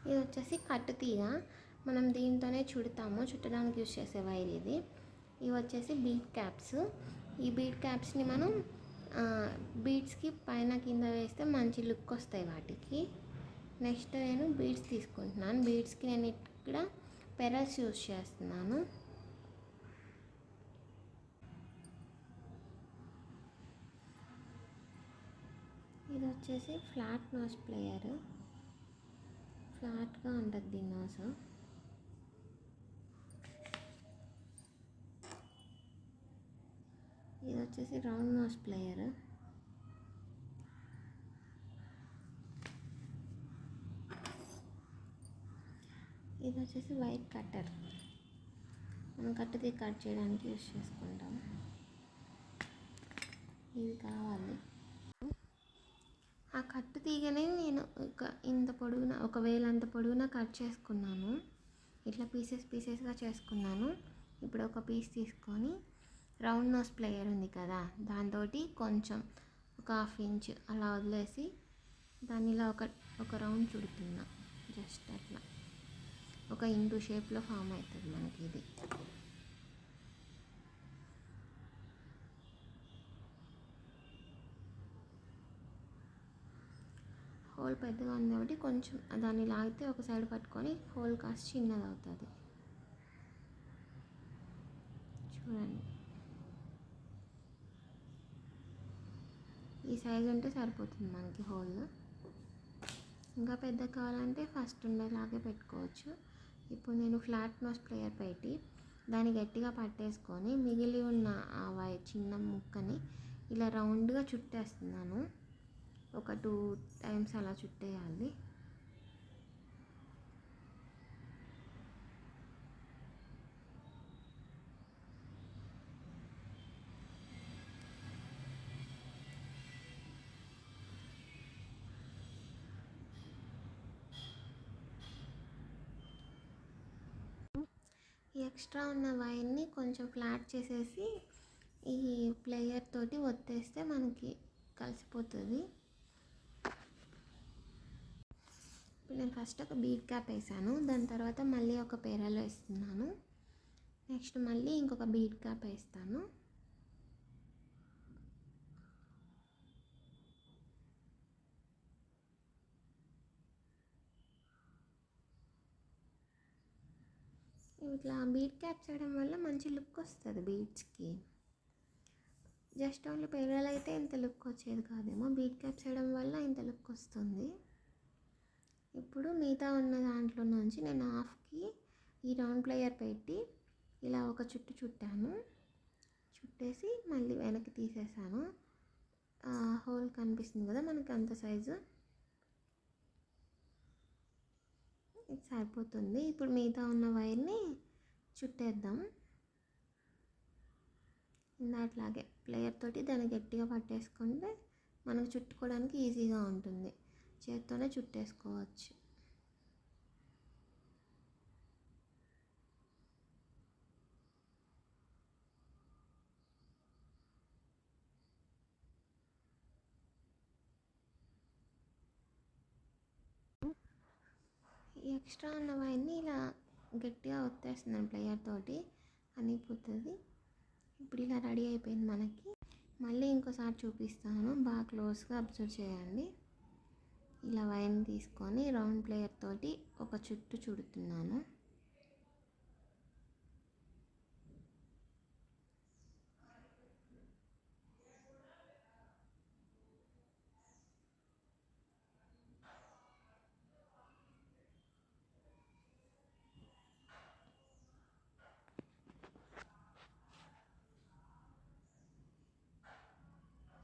ఇది వచ్చేసి కట్టు తీగ, మనం దీంతోనే చుడతాము, చుట్టడానికి యూస్ చేసే వైర్ ఇది. ఇవి వచ్చేసి బీడ్ క్యాప్స్. ఈ బీడ్ క్యాప్స్ని మనం బీడ్స్కి పైన కింద వేస్తే మంచి లుక్ వస్తాయి వాటికి. నెక్స్ట్ నేను బీడ్స్ తీసుకుంటున్నాను. బీడ్స్కి నేను ఇక్కడ పెరల్స్ యూస్ చేస్తున్నాను. ఇది వచ్చేసి ఫ్లాట్ నోస్ ప్లేయర్, ఫ్లాట్గా ఉంటుంది దీని నోస్. ఇది వచ్చేసి రౌండ్ నోస్ ప్లేయర్. ఇది వచ్చేసి వైర్ కట్టర్, మనం కట్టుది కట్ చేయడానికి యూస్ చేసుకుంటాం. ఇవి కావాలి. ఆ కట్టు తీగనే నేను ఇంత పొడుగున, ఒక వేలంత పొడుగున కట్ చేసుకున్నాను. ఇట్లా పీసెస్గా చేసుకున్నాను. ఇప్పుడు ఒక పీస్ తీసుకొని రౌండ్ నోస్ ప్లేయర్ ఉంది కదా, దాంతో కొంచెం ఒక 1/2 ఇంచ్ అలా వదిలేసి దాన్ని ఇలా ఒక రౌండ్ చుడుతున్నా. జస్ట్ అట్లా ఒక ఇంటూ షేప్లో ఫామ్ అవుతుంది మనకి ఇది. హోల్ పెద్దగా ఉంది కాబట్టి కొంచెం దాన్ని లాగితే ఒక సైడ్ పట్టుకొని హోల్ కాస్త చిన్నది అవుతుంది. చూడండి, ఈ సైజు ఉంటే సరిపోతుంది మనకి హోల్. ఇంకా పెద్ద కావాలంటే ఫస్ట్ ఉండేలాగే పెట్టుకోవచ్చు. ఇప్పుడు నేను ఫ్లాట్ నోస్ ప్లేయర్ పెట్టి దాన్ని గట్టిగా పట్టేసుకొని మిగిలి ఉన్న ఆ చిన్న ముక్కని ఇలా రౌండ్గా చుట్టేస్తున్నాను. ఒక 2 టైమ్స్ అలా చుట్టేయాలి. ఈ ఎక్స్ట్రా ఉన్న వైర్ని కొంచెం ఫ్లాట్ చేసేసి ఈ ప్లేయర్ తోటి ఒత్తేస్తే మనకి కలిసిపోతుంది. ఇప్పుడు నేను ఫస్ట్ ఒక బీడ్ క్యాప్ వేసాను, దాని తర్వాత మళ్ళీ ఒక పెరల్ వేస్తున్నాను. నెక్స్ట్ మళ్ళీ ఇంకొక బీడ్ క్యాప్ వేస్తాను. ఇట్లా బీడ్ క్యాప్ చేయడం వల్ల మంచి లుక్ వస్తుంది బీడ్స్కి. జస్ట్ ఓన్లీ పెరల్ అయితే ఇంత లుక్ వచ్చేది కాదేమో, బీడ్ క్యాప్ చేయడం వల్ల ఇంత లుక్ వస్తుంది. ఇప్పుడు మిగతా ఉన్న దాంట్లో నుంచి నేను హాఫ్కి ఈ రౌండ్ ప్లేయర్ పెట్టి ఇలా ఒక చుట్టు చుట్టాను. చుట్టేసి మళ్ళీ వెనక్కి తీసేసాను. హోల్ కనిపిస్తుంది కదా మనకి, అంత సైజు ఇది సరిపోతుంది. ఇప్పుడు మిగతా ఉన్న వైర్ని చుట్టేద్దాం. అట్లాగే ప్లేయర్ తోటి దాన్ని గట్టిగా పట్టేసుకుంటే మనకు చుట్టుకోవడానికి ఈజీగా ఉంటుంది. చేత్తోనే చుట్టేసుకోవచ్చు. ఈ ఎక్స్ట్రా ఉన్న వైర్ని ఇలా గట్టిగా ఒత్తేస్తున్నాను ప్లేయర్ తోటి, అనిపోతుంది. ఇప్పుడు ఇలా రెడీ అయిపోయింది మనకి. మళ్ళీ ఇంకోసారి చూపిస్తాను, బాగా క్లోజ్గా అబ్జర్వ్ చేయండి. ఇలా వైర్ని తీసుకొని రౌండ్ ప్లేయర్ తోటి ఒక చుట్టు చుడుతున్నాను.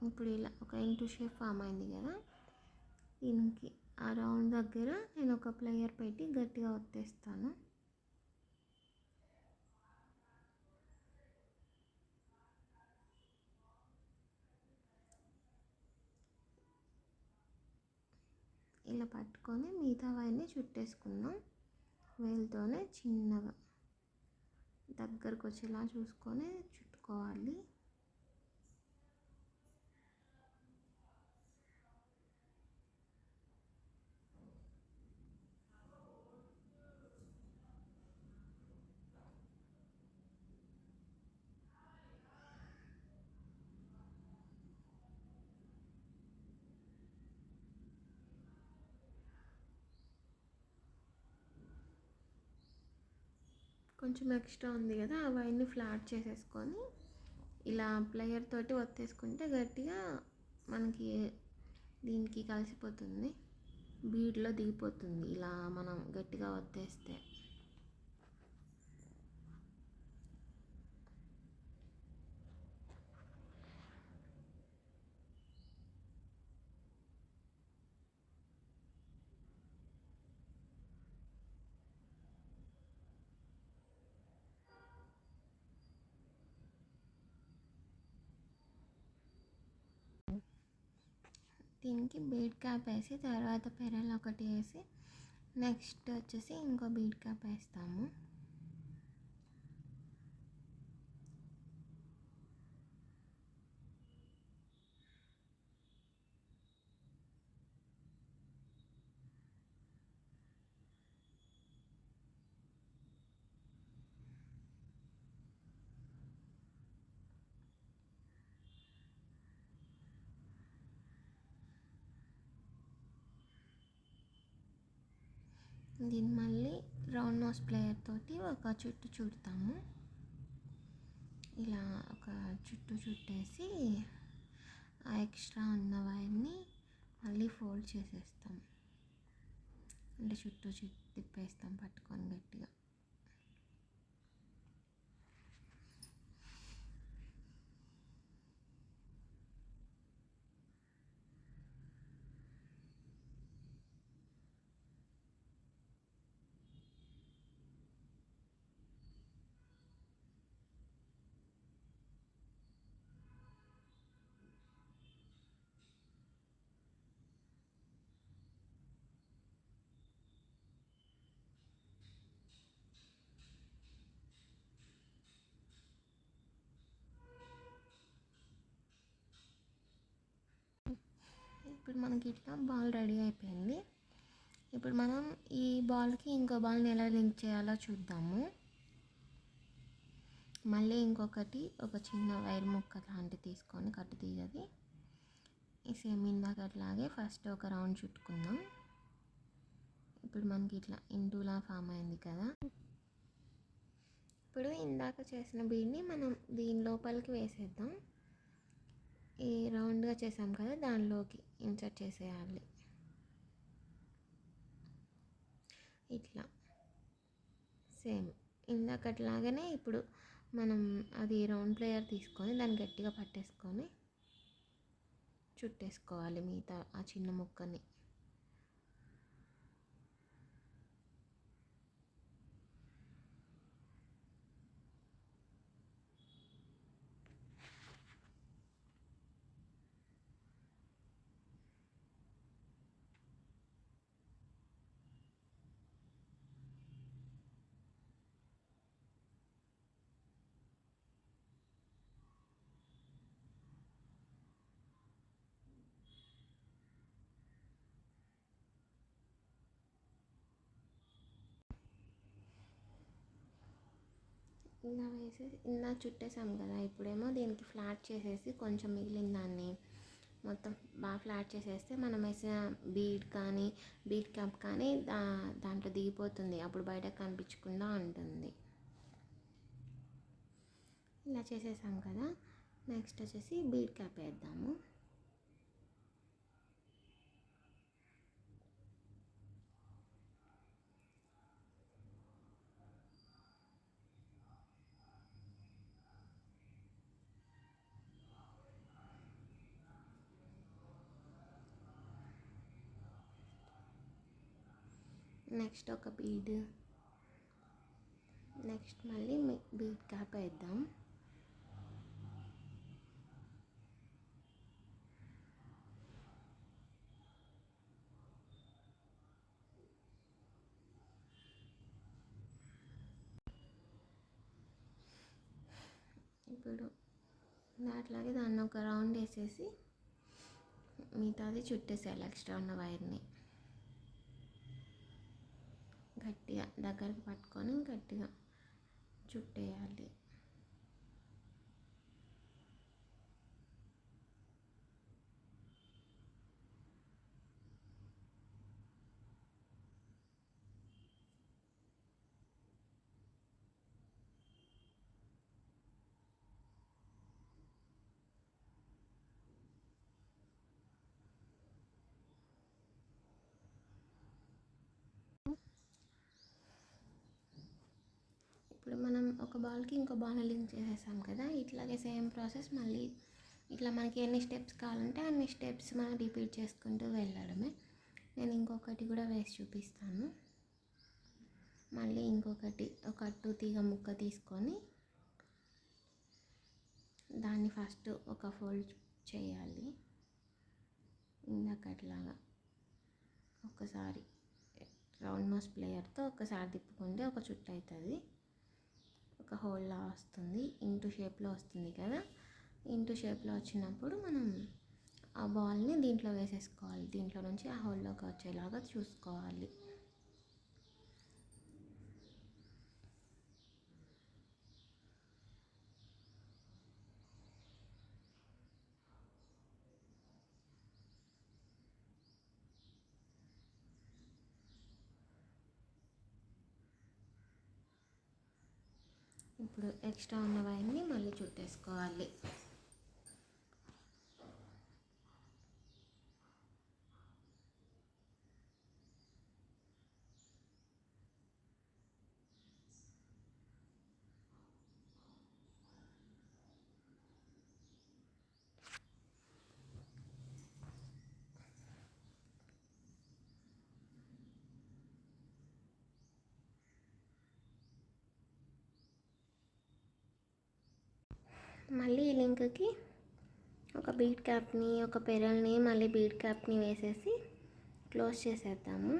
ఇప్పుడు ఇలా ఒక ఇంటూ షేప్ ఫామ్ అయింది కదా, దీనికి ఆ రౌండ్ దగ్గర నేను ఒక ప్లేయర్ పెట్టి గట్టిగా ఒత్తేస్తాను. ఇలా పట్టుకొని మిగతా వైర్ని చుట్టేసుకున్నాం. వేలుతోనే చిన్నగా దగ్గరకు వచ్చేలా చూసుకొని చుట్టుకోవాలి. కొంచెం ఎక్స్ట్రా ఉంది కదా, ఆ వైర్ని ఫ్లాట్ చేసేసుకొని ఇలా ప్లేయర్ తోటి ఒత్తేసుకుంటే గట్టిగా మనకి దీనికి కలిసిపోతుంది, బీడ్లో దిగిపోతుంది ఇలా మనం గట్టిగా ఒత్తేస్తే. దీనికి బీడ్ క్యాప్ వేసి తర్వాత పెరల్ ఒకటి వేసి నెక్స్ట్ వచ్చేసి ఇంకో బీడ్ క్యాప్ వేస్తాము. దీన్ని మళ్ళీ రౌండ్ నోస్ ప్లేయర్ తోటి ఒక చుట్టు చుడతాము. ఇలా ఒక చుట్టు చుట్టేసి ఆ ఎక్స్ట్రా ఉన్న వైర్ని మళ్ళీ ఫోల్డ్ చేసేస్తాం, అంటే చుట్టూ తిప్పేస్తాం పట్టుకొని గట్టిగా. ఇప్పుడు మనకి ఇట్లా బాల్ రెడీ అయిపోయింది. ఇప్పుడు మనం ఈ బాల్కి ఇంకో బాల్ని ఎలా లింక్ చేయాలో చూద్దాము. మళ్ళీ ఇంకొకటి ఒక చిన్న వైర్ ముక్క లాంటిది తీసుకొని కట్టు తీయది సేమ్ ఇందాకట్లాగే ఫస్ట్ ఒక రౌండ్ చుట్టుకుందాం. ఇప్పుడు మనకి ఇట్లా ఇంటూలా ఫామ్ అయింది కదా. ఇప్పుడు ఇందాక చేసిన బీడ్ని మనం దీని లోపలికి వేసేద్దాం. ఈ రౌండ్గా చేసాం కదా దానిలోకి ఇన్సర్ట్ చేసేయాలి ఇట్లా సేమ్ ఇందాకట్లాగానే. ఇప్పుడు మనం అది రౌండ్ ప్లేయర్ తీసుకొని దాన్ని గట్టిగా పట్టేసుకొని చుట్టేసుకోవాలి మిగతా ఆ చిన్న ముక్కని. ఇలా వేసేసి ఇలా చుట్టేసాం కదా. ఇప్పుడేమో దీనికి ఫ్లాట్ చేసేసి కొంచెం మిగిలిన దాన్ని మొత్తం బాగా ఫ్లాట్ చేసేస్తే మనం వేసిన బీడ్ కానీ బీడ్ క్యాప్ కానీ దాంట్లో దిగిపోతుంది, అప్పుడు బయటకు కనిపించకుండా ఉంటుంది. ఇలా చేసేసాం కదా. నెక్స్ట్ వచ్చేసి బీడ్ క్యాప్ వేద్దాము. నెక్స్ట్ ఒక బీడ్, నెక్స్ట్ మళ్ళీ బీడ్ క్యాప్ వేద్దాం. ఇప్పుడు అట్లాగే దాన్ని ఒక రౌండ్ వేసేసి మిగతాది చుట్టేసేయాలి ఎక్స్ట్రా ఉన్న వైర్ని. గట్టిగా దగ్గరికి పట్టుకొని గట్టిగా చుట్టేయాలి. ఇప్పుడు మనం ఒక బాల్కి ఇంకో బాల్ లింక్ చేసేసాం కదా, ఇట్లాగే సేమ్ ప్రాసెస్ మళ్ళీ ఇట్లా మనకి ఎన్ని స్టెప్స్ కావాలంటే అన్ని స్టెప్స్ మనం రిపీట్ చేసుకుంటూ వెళ్ళడమే. నేను ఇంకొకటి కూడా వేసి చూపిస్తాను. మళ్ళీ ఇంకొకటి ఒక అట్టు తీగ ముక్క తీసుకొని దాన్ని ఫస్ట్ ఒక ఫోల్డ్ చేయాలి. ఇందాకట్లాగా ఒకసారి రౌండ్ మోస్ ప్లేయర్తో ఒకసారి తిప్పుకుంటే ఒక చుట్టు అవుతుంది, ఒక హోల్లా వస్తుంది, ఇంటూ షేప్లో వస్తుంది కదా. ఇంటూ షేప్లో వచ్చినప్పుడు మనం ఆ బాల్ని దీంట్లో వేసేసుకోవాలి. దీంట్లో నుంచి ఆ హోల్లోకి వచ్చేలాగా చూసుకోవాలి. ఇప్పుడు ఎక్స్ట్రా ఉన్న వైర్ని మళ్ళీ చుట్టేసుకోవాలి. మళ్ళీ ఈ లింక్కి ఒక బీడ్ క్యాప్ని, ఒక పెరల్ని, మళ్ళీ బీడ్ క్యాప్ని వేసేసి క్లోజ్ చేసేద్దాము.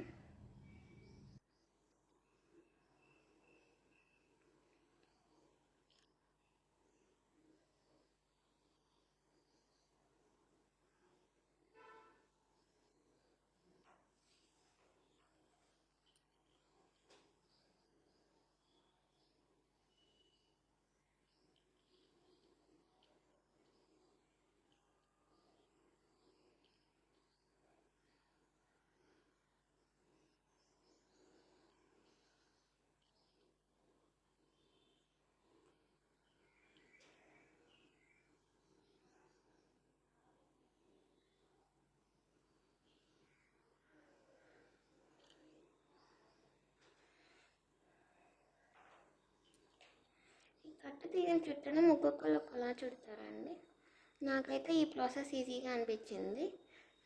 కట్టు తీగని చుట్టడం ఒక్కొక్కరు ఒకలా చుడతారండి. నాకైతే ఈ ప్రాసెస్ ఈజీగా అనిపించింది,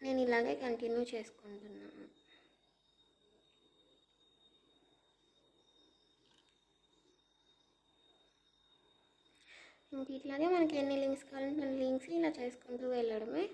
నేను ఇలాగే కంటిన్యూ చేసుకుంటున్నాను. ఇంక ఇట్లాగే మనకి ఎన్ని లింక్స్ కావాలంటే అన్ని లింక్స్ ఇలా చేసుకుంటూ వెళ్ళడమే.